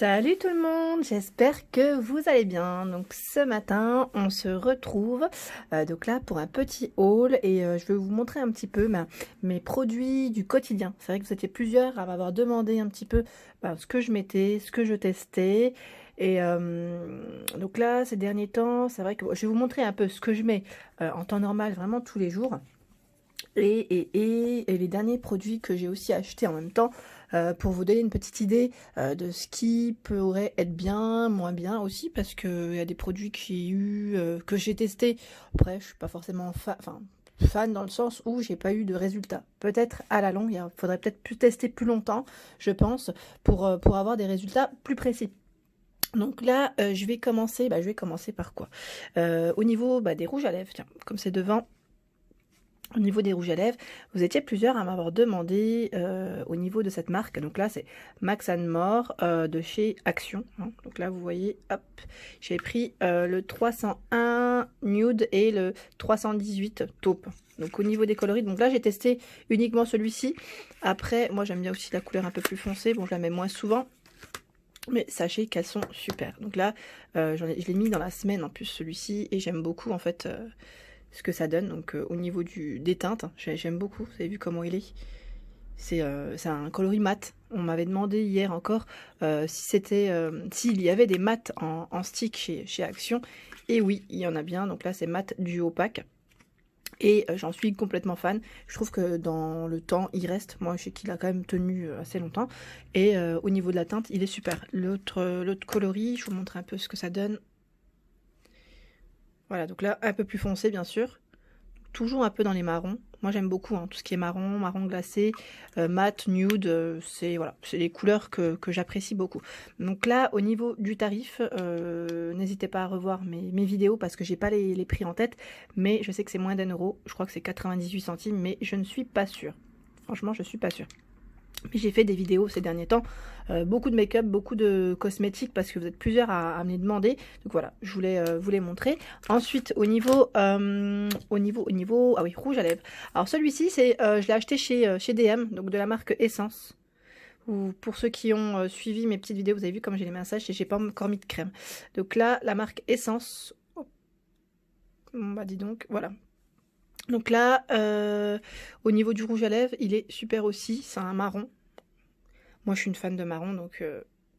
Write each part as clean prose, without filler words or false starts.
Salut tout le monde, j'espère que vous allez bien. Donc ce matin on se retrouve donc là pour un petit haul et je vais vous montrer un petit peu mes produits du quotidien. C'est vrai que vous étiez plusieurs à m'avoir demandé un petit peu ce que je mettais, ce que je testais. Et donc là ces derniers temps c'est vrai que je vais vous montrer un peu ce que je mets en temps normal, vraiment tous les jours. Et les derniers produits que j'ai aussi achetés en même temps pour vous donner une petite idée de ce qui pourrait être bien, moins bien aussi, parce qu'il y a des produits que j'ai eu, que j'ai testés. Après, je suis pas forcément fan dans le sens où j'ai pas eu de résultats. Peut-être à la longue, il faudrait peut-être plus tester plus longtemps, je pense, pour avoir des résultats plus précis. Donc là, je vais commencer par quoi? Au niveau des rouges à lèvres, tiens, comme c'est devant. Au niveau des rouges à lèvres, vous étiez plusieurs à m'avoir demandé au niveau de cette marque. Donc là, c'est Max & More de chez Action. Hein. Donc là, vous voyez, hop, j'ai pris le 301 Nude et le 318 Taupe. Donc au niveau des coloris, donc là, j'ai testé uniquement celui-ci. Après, moi, j'aime bien aussi la couleur un peu plus foncée. Bon, je la mets moins souvent. Mais sachez qu'elles sont super. Donc là, je l'ai mis dans la semaine en plus celui-ci. Et j'aime beaucoup en fait... ce que ça donne. Donc au niveau des teintes, j'aime beaucoup. Vous avez vu comment il est. C'est un coloris mat. On m'avait demandé hier encore s'il y avait des mats en stick chez Action. Et oui, il y en a bien. Donc là, c'est mat du opaque. Et j'en suis complètement fan. Je trouve que dans le temps, il reste. Moi, je sais qu'il a quand même tenu assez longtemps. Et au niveau de la teinte, il est super. L'autre coloris, je vous montre un peu ce que ça donne. Voilà, donc là, un peu plus foncé, bien sûr. Toujours un peu dans les marrons. Moi, j'aime beaucoup tout ce qui est marron, marron glacé, mat, nude. C'est les couleurs que j'apprécie beaucoup. Donc là, au niveau du tarif, n'hésitez pas à revoir mes vidéos parce que j'ai pas les prix en tête. Mais je sais que c'est moins d'1 €. Je crois que c'est 98 centimes, mais je ne suis pas sûre. Franchement, je suis pas sûre. Mais j'ai fait des vidéos ces derniers temps, beaucoup de make-up, beaucoup de cosmétiques parce que vous êtes plusieurs à me les demander. Donc voilà, je voulais vous les montrer. Ensuite, au niveau, ah oui, rouge à lèvres. Alors celui-ci, je l'ai acheté chez DM, donc de la marque Essence. Ou pour ceux qui ont suivi mes petites vidéos, vous avez vu comme j'ai les mains sèches et j'ai pas encore mis de crème. Donc là, la marque Essence. Oh. Bah dis donc, voilà. Donc là, au niveau du rouge à lèvres, il est super aussi, c'est un marron. Moi, je suis une fan de marron, donc...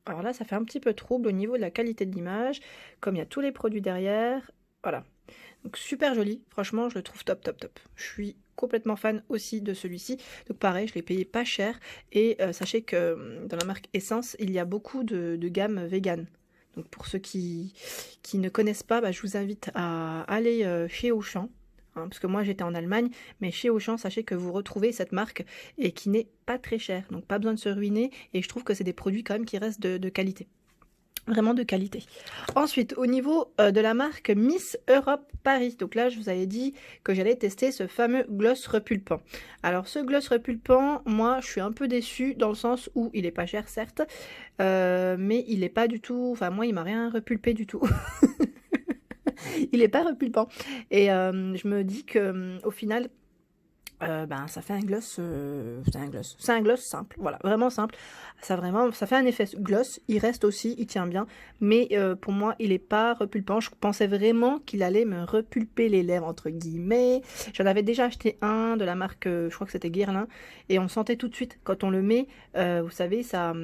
Alors là, ça fait un petit peu trouble au niveau de la qualité de l'image, comme il y a tous les produits derrière. Voilà. Donc super joli, franchement, je le trouve top, top, top. Je suis complètement fan aussi de celui-ci. Donc pareil, je l'ai payé pas cher. Et sachez que dans la marque Essence, il y a beaucoup de gammes vegan. Donc pour ceux qui ne connaissent pas, je vous invite à aller chez Auchan. Parce que moi j'étais en Allemagne, mais chez Auchan, sachez que vous retrouvez cette marque et qui n'est pas très chère, donc pas besoin de se ruiner, et je trouve que c'est des produits quand même qui restent de qualité. Vraiment de qualité. Ensuite, au niveau de la marque Miss Europe Paris, donc là je vous avais dit que j'allais tester ce fameux gloss repulpant. Alors ce gloss repulpant, moi je suis un peu déçue dans le sens où il est pas cher certes, mais il est pas du tout, enfin moi il m'a rien repulpé du tout. Il est pas repulpant. Et je me dis que au final, ça fait un gloss, c'est un gloss simple, voilà, vraiment simple. Ça fait un effet gloss, il reste aussi, il tient bien, mais pour moi, il est pas repulpant. Je pensais vraiment qu'il allait me repulper les lèvres, entre guillemets. J'en avais déjà acheté un de la marque, je crois que c'était Guerlain, et on sentait tout de suite, quand on le met, vous savez, ça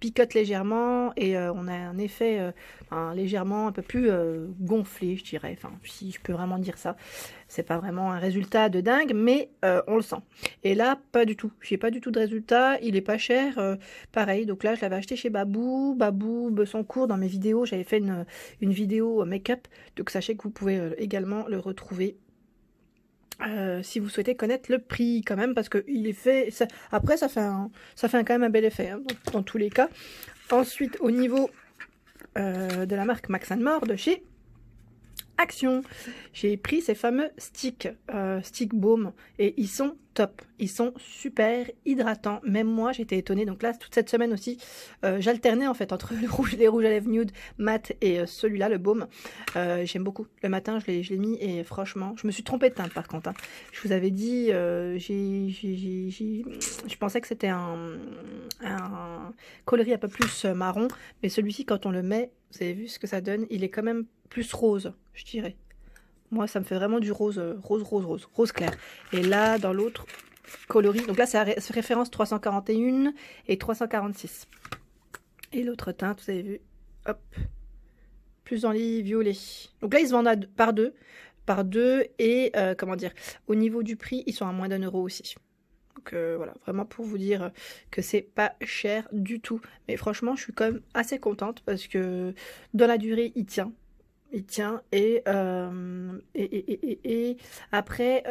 picote légèrement, et on a un effet légèrement un peu plus gonflé, je dirais, enfin, si je peux vraiment dire ça. C'est pas vraiment un résultat de dingue, mais on le sent. Et là, pas du tout. J'ai pas du tout de résultat. Il est pas cher. Pareil, donc là, je l'avais acheté chez Babou. Babou, Bessancourt, dans mes vidéos, j'avais fait une vidéo make-up. Donc sachez que vous pouvez également le retrouver. Si vous souhaitez connaître le prix quand même, parce que il est fait. Après, ça fait quand même un bel effet dans tous les cas. Ensuite, au niveau de la marque Max & More de chez Action! J'ai pris ces fameux sticks, stick baume, et ils sont top. Ils sont super hydratants. Même moi, j'étais étonnée. Donc là, toute cette semaine aussi, j'alternais en fait entre les rouges à lèvres nude mat et celui-là, le baume. J'aime beaucoup. Le matin, je l'ai mis et franchement, je me suis trompée de teinte par contre. Hein. Je vous avais dit, je pensais que c'était un coloris un peu plus marron, mais celui-ci, quand on le met, vous avez vu ce que ça donne, il est quand même plus rose, je dirais. Moi, ça me fait vraiment du rose, rose clair. Et là, dans l'autre coloris, donc là, c'est référence 341 et 346. Et l'autre teinte, vous avez vu, hop, plus dans les violets. Donc là, ils se vendent par deux, et comment dire, au niveau du prix, ils sont à moins d'1 € aussi. Donc voilà, vraiment pour vous dire que c'est pas cher du tout. Mais franchement, je suis quand même assez contente parce que dans la durée, il tient. Il tient et après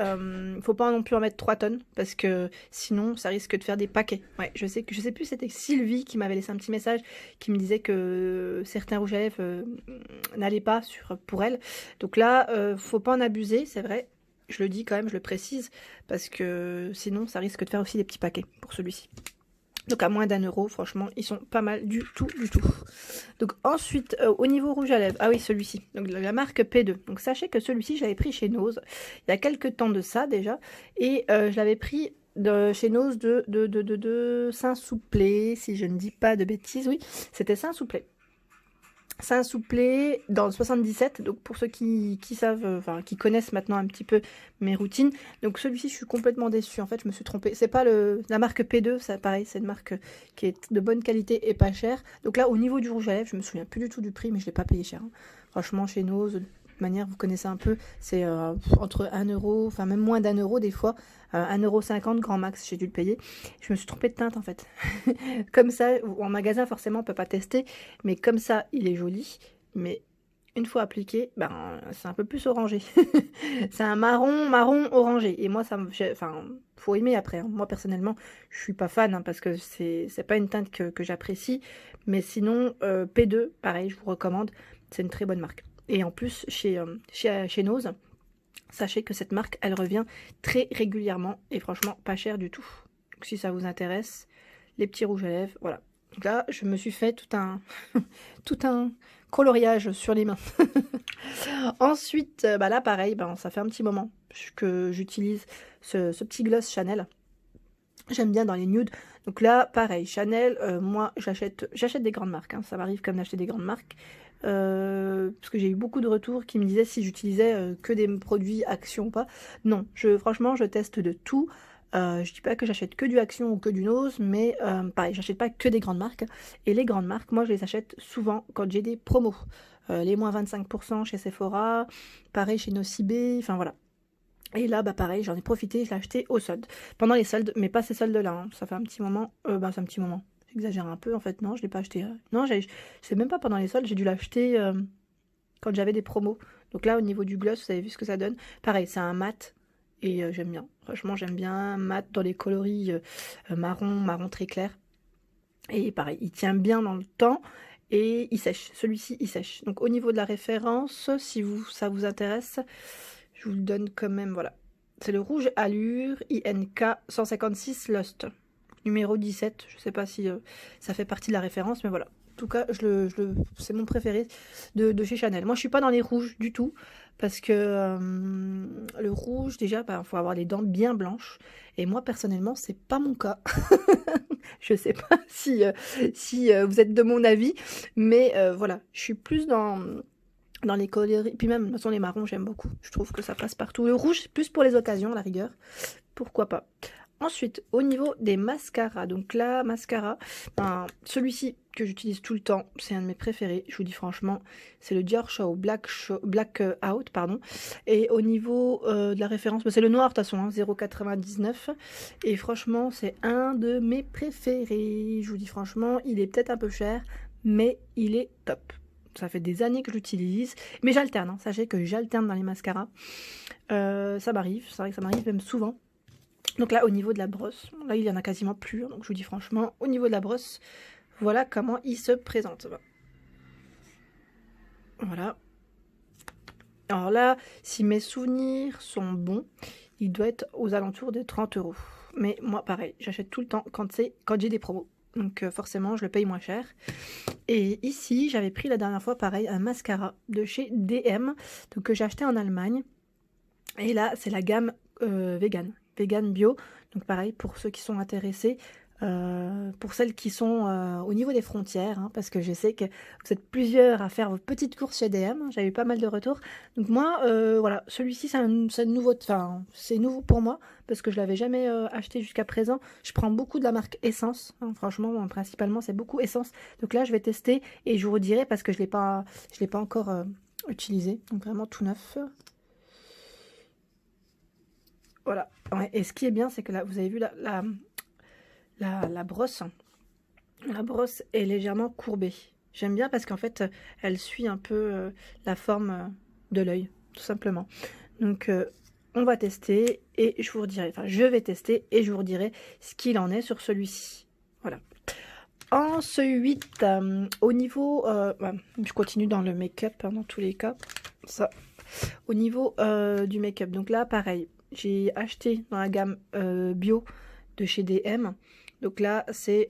faut pas non plus en mettre 3 tonnes parce que sinon ça risque de faire des paquets. Ouais, je sais plus, c'était Sylvie qui m'avait laissé un petit message qui me disait que certains rouges à lèvres n'allaient pas pour elle. Donc là faut pas en abuser, c'est vrai. Je le dis quand même, je le précise parce que sinon ça risque de faire aussi des petits paquets pour celui-ci. Donc à moins d'1 €, franchement, ils sont pas mal du tout. Donc ensuite, au niveau rouge à lèvres, ah oui, celui-ci, donc la marque P2. Donc sachez que celui-ci, je l'avais pris chez Nose, il y a quelques temps de ça déjà, et je l'avais pris chez Nose de Saint-Souplé, si je ne dis pas de bêtises, oui, c'était Saint-Souplé. Saint-Souplé dans le 77, donc pour ceux qui savent, enfin qui connaissent maintenant un petit peu mes routines. Donc celui-ci, je suis complètement déçue. En fait, je me suis trompée. C'est pas la marque P2, ça pareil, c'est une marque qui est de bonne qualité et pas chère. Donc là, au niveau du rouge à lèvres, je me souviens plus du tout du prix, mais je l'ai pas payé cher. Hein. Franchement, chez Nose, de toute manière, vous connaissez un peu, c'est entre 1 €, enfin même moins d'1 € des fois, 1,50 € grand max, j'ai dû le payer. Je me suis trompée de teinte en fait. Comme ça, en magasin forcément on peut pas tester, mais comme ça il est joli, mais une fois appliqué, ben c'est un peu plus orangé. C'est un marron orangé, et moi ça me, enfin faut aimer après. Hein. Moi personnellement je suis pas fan hein, parce que c'est pas une teinte que j'apprécie, mais sinon P2 pareil, je vous recommande, c'est une très bonne marque. Et en plus chez Nose, sachez que cette marque, elle revient très régulièrement et franchement pas cher du tout. Donc si ça vous intéresse, les petits rouges à lèvres, voilà. Donc là, je me suis fait tout un coloriage sur les mains. Ensuite, bah là pareil, ça fait un petit moment que j'utilise ce petit gloss Chanel. J'aime bien dans les nudes. Donc là, pareil, Chanel, moi j'achète des grandes marques. Hein. Ça m'arrive comme d'acheter des grandes marques. Parce que j'ai eu beaucoup de retours qui me disaient si j'utilisais que des produits Action ou pas. Non, franchement, je teste de tout. Je dis pas que j'achète que du Action ou que du Nose, mais pareil, j'achète pas que des grandes marques. Et les grandes marques, moi, je les achète souvent quand j'ai des promos. Les moins 25% chez Sephora, pareil chez Nocibé, enfin voilà. Et là, bah pareil, j'en ai profité, je l'ai acheté au solde. Pendant les soldes, mais pas ces soldes-là, hein. Ça fait un petit moment. C'est un petit moment. J'exagère un peu, en fait. Non, je l'ai pas acheté. Non, c'est même pas pendant les soldes, j'ai dû l'acheter quand j'avais des promos. Donc là, au niveau du gloss, vous avez vu ce que ça donne. Pareil, c'est un mat. Et j'aime bien. Franchement, j'aime bien. Mat dans les coloris marron très clair. Et pareil, il tient bien dans le temps. Et il sèche. Celui-ci, il sèche. Donc au niveau de la référence, si ça vous intéresse, je vous le donne quand même, voilà. C'est le rouge Allure INK 156 Lost. Numéro 17. Je sais pas si ça fait partie de la référence, mais voilà. En tout cas, c'est mon préféré de chez Chanel. Moi, je suis pas dans les rouges du tout. Parce que le rouge, déjà, faut avoir les dents bien blanches. Et moi, personnellement, c'est pas mon cas. Je sais pas si vous êtes de mon avis. Mais voilà, je suis plus dans les coloris. Puis même, de toute façon, les marrons, j'aime beaucoup. Je trouve que ça passe partout. Le rouge, plus pour les occasions, à la rigueur. Pourquoi pas. Ensuite, au niveau des mascaras, donc là, mascara, celui-ci que j'utilise tout le temps, c'est un de mes préférés, je vous dis franchement, c'est le Dior Show Black Out, pardon. Et au niveau de la référence, c'est le noir de toute façon, hein, 0,99. Et franchement, c'est un de mes préférés. Je vous dis franchement, il est peut-être un peu cher, mais il est top. Ça fait des années que je l'utilise, mais j'alterne, hein. Sachez que j'alterne dans les mascaras. Ça m'arrive, c'est vrai que ça m'arrive même souvent. Donc là, au niveau de la brosse, là, il y en a quasiment plus. Donc je vous dis franchement, au niveau de la brosse, voilà comment il se présente. Voilà. Alors là, si mes souvenirs sont bons, il doit être aux alentours de 30 euros. Mais moi, pareil, j'achète tout le temps quand j'ai des promos. Donc forcément, je le paye moins cher. Et ici, j'avais pris la dernière fois, pareil, un mascara de chez DM, donc que j'ai acheté en Allemagne. Et là, c'est la gamme vegan bio. Donc pareil, pour ceux qui sont intéressés, pour celles qui sont au niveau des frontières, hein, parce que je sais que vous êtes plusieurs à faire vos petites courses chez DM, hein, j'ai eu pas mal de retours. Donc moi, voilà, celui-ci c'est nouveau, enfin c'est nouveau pour moi parce que je l'avais jamais acheté jusqu'à présent. Je prends beaucoup de la marque Essence, hein, franchement, moi, principalement c'est beaucoup Essence. Donc là, je vais tester et je vous redirai parce que je l'ai pas encore utilisé. Donc vraiment tout neuf. Voilà. Ouais, et ce qui est bien, c'est que là, vous avez vu la brosse. La brosse est légèrement courbée. J'aime bien parce qu'en fait, elle suit un peu la forme de l'œil, tout simplement. Donc, on va tester et je vous redirai, enfin, je vais tester et je vous redirai ce qu'il en est sur celui-ci. Voilà. Ensuite, au niveau, je continue dans le make-up, hein, dans tous les cas. Ça. Au niveau du make-up, donc là, pareil, j'ai acheté dans la gamme bio de chez DM. Donc là, c'est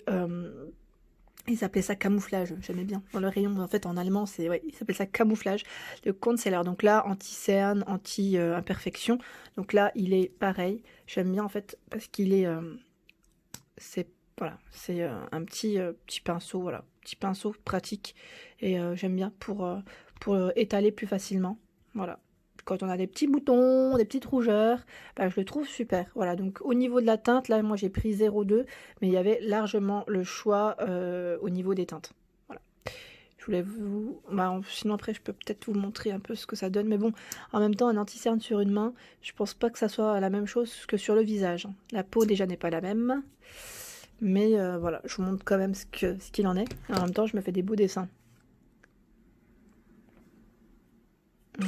ils appelaient ça camouflage, j'aimais bien. Dans le rayon, en fait, en allemand, c'est ouais, ils appellent ça camouflage. Le concealer, donc là, anti-cerne, anti-imperfection. Donc là, il est pareil. J'aime bien, en fait, parce qu'il est... c'est voilà, c'est un petit pinceau, voilà. Petit pinceau pratique. Et j'aime bien pour étaler plus facilement. Voilà. Quand on a des petits boutons, des petites rougeurs, bah, je le trouve super. Voilà, donc au niveau de la teinte, là, moi j'ai pris 0,2, mais il y avait largement le choix au niveau des teintes. Voilà. Je voulais vous... Bah, sinon après, je peux peut-être vous montrer un peu ce que ça donne. Mais bon, en même temps, un anti-cerne sur une main, je pense pas que ça soit la même chose que sur le visage. La peau déjà n'est pas la même. Mais voilà, je vous montre quand même ce qu'il en est. En même temps, je me fais des beaux dessins.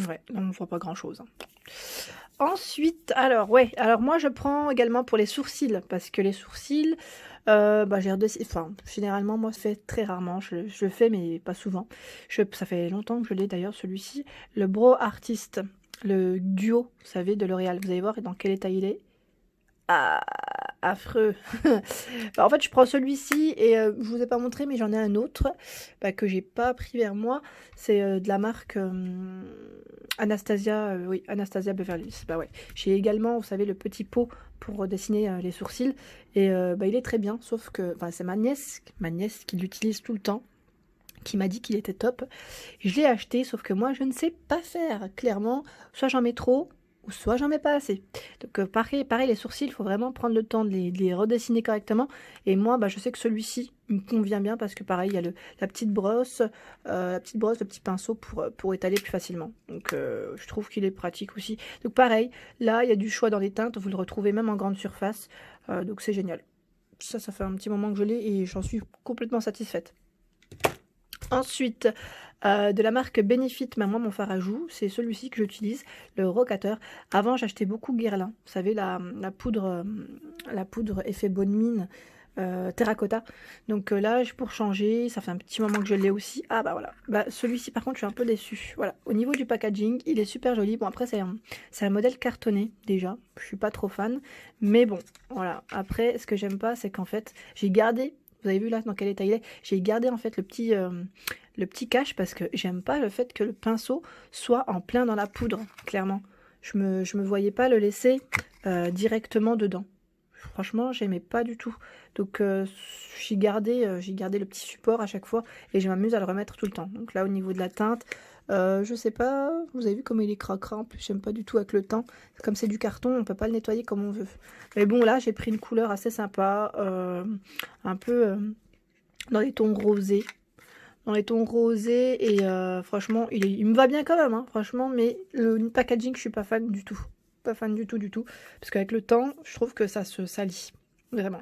Ouais, on ne voit pas grand chose. Ensuite, alors moi je prends également pour les sourcils, parce que les sourcils, j'ai enfin, généralement moi je fais très rarement, je le fais mais pas souvent. Ça fait longtemps que je l'ai d'ailleurs celui-ci, le Brow Artist, le duo, vous savez, de L'Oréal. Vous allez voir dans quel état il est. Ah, affreux. En fait, je prends celui-ci et je vous ai pas montré, mais j'en ai un autre que j'ai pas pris vers moi. C'est de la marque Anastasia, oui, Anastasia Beverly Hills. Bah ouais. J'ai également, vous savez, le petit pot pour dessiner les sourcils et il est très bien, sauf que c'est ma nièce qui l'utilise tout le temps, qui m'a dit qu'il était top. Je l'ai acheté, sauf que moi, je ne sais pas faire, clairement. Soit j'en mets trop, ou soit j'en mets pas assez. Donc pareil, les sourcils, il faut vraiment prendre le temps de les redessiner correctement. Et moi, je sais que celui-ci me convient bien parce que pareil, il y a la petite brosse, le petit pinceau pour étaler plus facilement. Donc je trouve qu'il est pratique aussi. Donc pareil, là, il y a du choix dans les teintes, vous le retrouvez même en grande surface. Donc c'est génial. Ça fait un petit moment que je l'ai et j'en suis complètement satisfaite. Ensuite, de la marque Benefit, moi mon fard à joues, c'est celui-ci que j'utilise, le rocateur. Avant j'achetais beaucoup Guerlain, vous savez la poudre effet bonne mine terracotta. Donc là pour changer, ça fait un petit moment que je l'ai aussi. Ah bah voilà, celui-ci par contre je suis un peu déçue. Voilà, au niveau du packaging, il est super joli. Bon après c'est un modèle cartonné déjà, je suis pas trop fan. Mais bon, voilà, après ce que j'aime pas c'est qu'en fait j'ai gardé... Vous avez vu là dans quel état il est. J'ai gardé en fait le petit cache parce que j'aime pas le fait que le pinceau soit en plein dans la poudre, clairement. Je me voyais pas le laisser directement dedans. Franchement, j'aimais pas du tout. Donc j'ai gardé le petit support à chaque fois et je m'amuse à le remettre tout le temps. Donc là au niveau de la teinte, je sais pas, vous avez vu comme il est cracra, en plus j'aime pas du tout avec le temps. Comme c'est du carton, on peut pas le nettoyer comme on veut. Mais bon là j'ai pris une couleur assez sympa, un peu dans les tons rosés. Et franchement il me va bien quand même, hein, franchement, mais le packaging je suis pas fan du tout. Pas fan du tout. Parce qu'avec le temps, je trouve que ça se salit. Vraiment.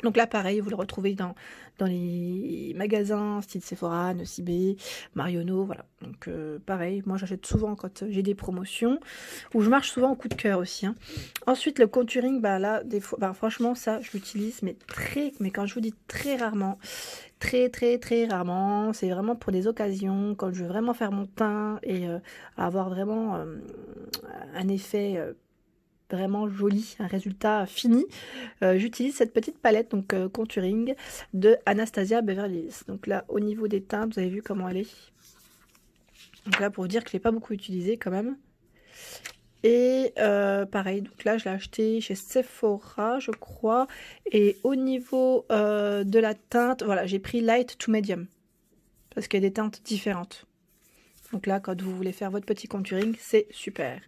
Donc là, pareil, vous le retrouvez dans les magasins, style Sephora, Nocibé, Marionneau, voilà. Donc pareil, moi j'achète souvent quand j'ai des promotions, ou je marche souvent au coup de cœur aussi, hein. Ensuite, le contouring, bah là, des fois, bah, franchement, ça, je l'utilise, mais quand je vous dis très rarement, très rarement, c'est vraiment pour des occasions, quand je veux vraiment faire mon teint et avoir vraiment un effet... vraiment joli, un résultat fini. J'utilise cette petite palette, donc contouring de Anastasia Beverly Hills. Donc là, au niveau des teintes, vous avez vu comment elle est. Donc là, pour vous dire que je l'ai pas beaucoup utilisé quand même. Et pareil, donc là, je l'ai acheté chez Sephora, je crois. Et au niveau de la teinte, voilà, j'ai pris light to medium. Parce qu'il y a des teintes différentes. Donc là, quand vous voulez faire votre petit contouring, c'est super.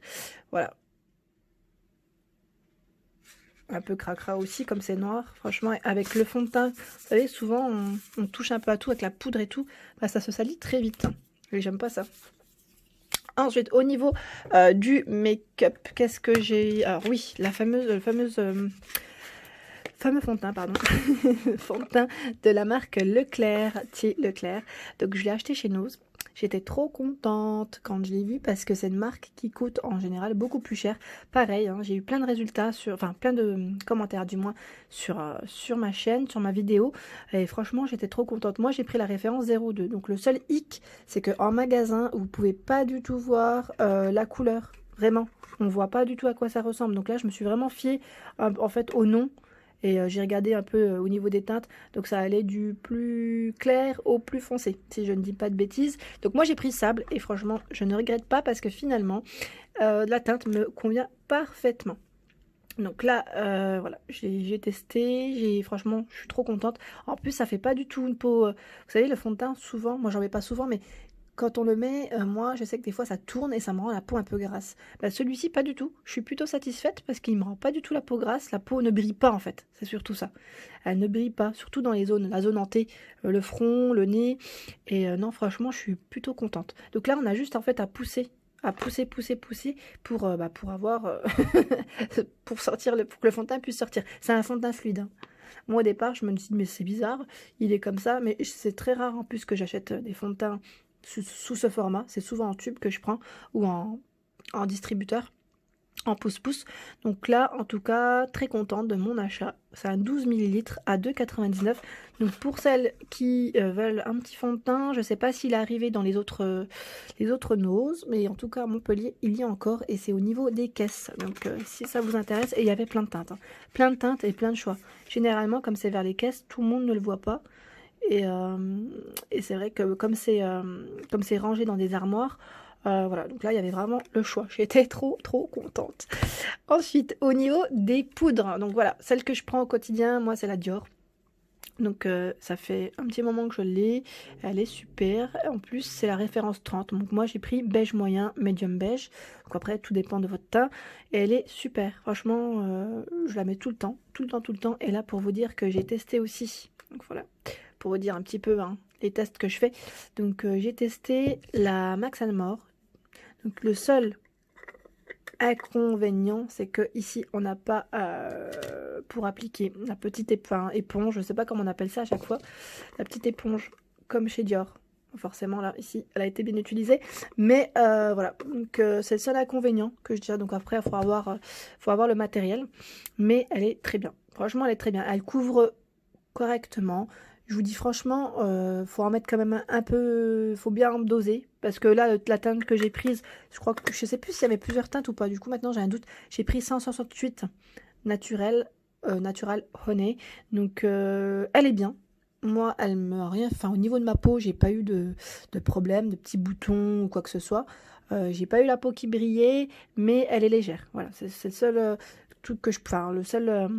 Voilà. Un peu cracra aussi, comme c'est noir. Franchement, avec le fond de teint, vous savez, souvent, on touche un peu à tout avec la poudre et tout. Bah, ça se salit très vite. Et j'aime pas ça. Ensuite, au niveau du make-up, qu'est-ce que j'ai... Alors oui, le fameux fond de teint, pardon. Fond de teint de la marque Leclerc, Thierry Leclerc. Donc, je l'ai acheté chez Nose. J'étais trop contente quand je l'ai vu parce que c'est une marque qui coûte en général beaucoup plus cher. Pareil, hein, j'ai eu plein de résultats, enfin plein de commentaires du moins sur ma chaîne, sur ma vidéo. Et franchement, j'étais trop contente. Moi, j'ai pris la référence 02. Donc le seul hic, c'est qu'en magasin, vous pouvez pas du tout voir la couleur. Vraiment, on voit pas du tout à quoi ça ressemble. Donc là, je me suis vraiment fiée en fait au nom. Et j'ai regardé un peu au niveau des teintes, donc ça allait du plus clair au plus foncé, si je ne dis pas de bêtises. Donc moi j'ai pris sable et franchement je ne regrette pas parce que finalement la teinte me convient parfaitement. Donc là voilà, j'ai testé, franchement je suis trop contente. En plus ça fait pas du tout une peau, vous savez le fond de teint souvent, moi j'en mets pas souvent mais quand on le met, moi je sais que des fois ça tourne et ça me rend la peau un peu grasse. Bah, celui-ci pas du tout, je suis plutôt satisfaite parce qu'il me rend pas du tout la peau grasse, la peau ne brille pas en fait, c'est surtout ça. Elle ne brille pas, surtout dans les zones, la zone hantée, le front, le nez, et non franchement je suis plutôt contente. Donc là on a juste en fait à pousser pour avoir pour sortir pour que le fond de teint puisse sortir. C'est un fond de teint fluide, hein. Moi au départ je me dis mais c'est bizarre, il est comme ça, mais c'est très rare en plus que j'achète des fonds de teint sous ce format. C'est souvent en tube que je prends ou en distributeur, en pouce-pouce. Donc là, en tout cas, très contente de mon achat. C'est un 12 ml à 2,99 €. Donc pour celles qui veulent un petit fond de teint, je ne sais pas s'il est arrivé dans les autres Nose, mais en tout cas à Montpellier, il y a encore et c'est au niveau des caisses. Donc si ça vous intéresse, et il y avait plein de teintes. Hein. Plein de teintes et plein de choix. Généralement, comme c'est vers les caisses, tout le monde ne le voit pas. Et c'est vrai que comme c'est rangé dans des armoires, voilà, donc là il y avait vraiment le choix. J'étais trop contente. Ensuite, au niveau des poudres, donc voilà, celle que je prends au quotidien, moi c'est la Dior. Donc ça fait un petit moment que je l'ai, elle est super. En plus c'est la référence 30, donc moi j'ai pris beige moyen, medium beige. Donc après tout dépend de votre teint. Et elle est super, franchement je la mets tout le temps. Et là pour vous dire que j'ai testé aussi, donc voilà, pour vous dire un petit peu hein, les tests que je fais. Donc j'ai testé la Max More. Donc le seul inconvénient, c'est que ici on n'a pas pour appliquer la petite éponge, je sais pas comment on appelle ça à chaque fois, la petite éponge comme chez Dior. Forcément là ici elle a été bien utilisée, mais voilà, donc c'est le seul inconvénient que je dirais. Donc après il faut avoir le matériel, mais elle est très bien, franchement elle est très bien, elle couvre correctement. Je vous dis franchement, faut en mettre quand même un peu, faut bien doser, parce que là, la teinte que j'ai prise, je crois que, je sais plus s'il y avait plusieurs teintes ou pas, du coup maintenant j'ai un doute, j'ai pris 168 naturel honey, donc elle est bien. Moi, elle me rien, enfin au niveau de ma peau, j'ai pas eu de problème, de petits boutons ou quoi que ce soit. J'ai pas eu la peau qui brillait, mais elle est légère. Voilà, c'est le seul truc que le seul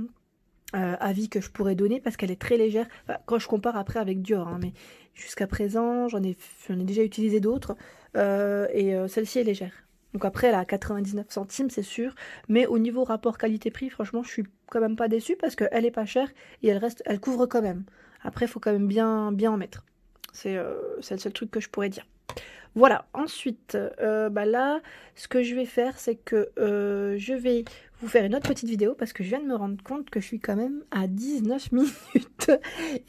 avis que je pourrais donner parce qu'elle est très légère. Enfin, quand je compare après avec Dior, hein, mais jusqu'à présent, j'en ai déjà utilisé d'autres et celle-ci est légère. Donc après, elle a 99 centimes, c'est sûr, mais au niveau rapport qualité-prix, franchement, je suis quand même pas déçue parce qu'elle est pas chère et elle couvre quand même. Après, il faut quand même bien en mettre. C'est le seul truc que je pourrais dire. Voilà, ensuite, là, ce que je vais faire, c'est que je vais vous faire une autre petite vidéo parce que je viens de me rendre compte que je suis quand même à 19 minutes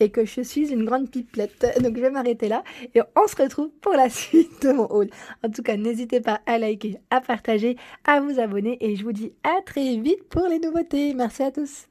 et que je suis une grande pipelette. Donc, je vais m'arrêter là et on se retrouve pour la suite de mon haul. En tout cas, n'hésitez pas à liker, à partager, à vous abonner et je vous dis à très vite pour les nouveautés. Merci à tous.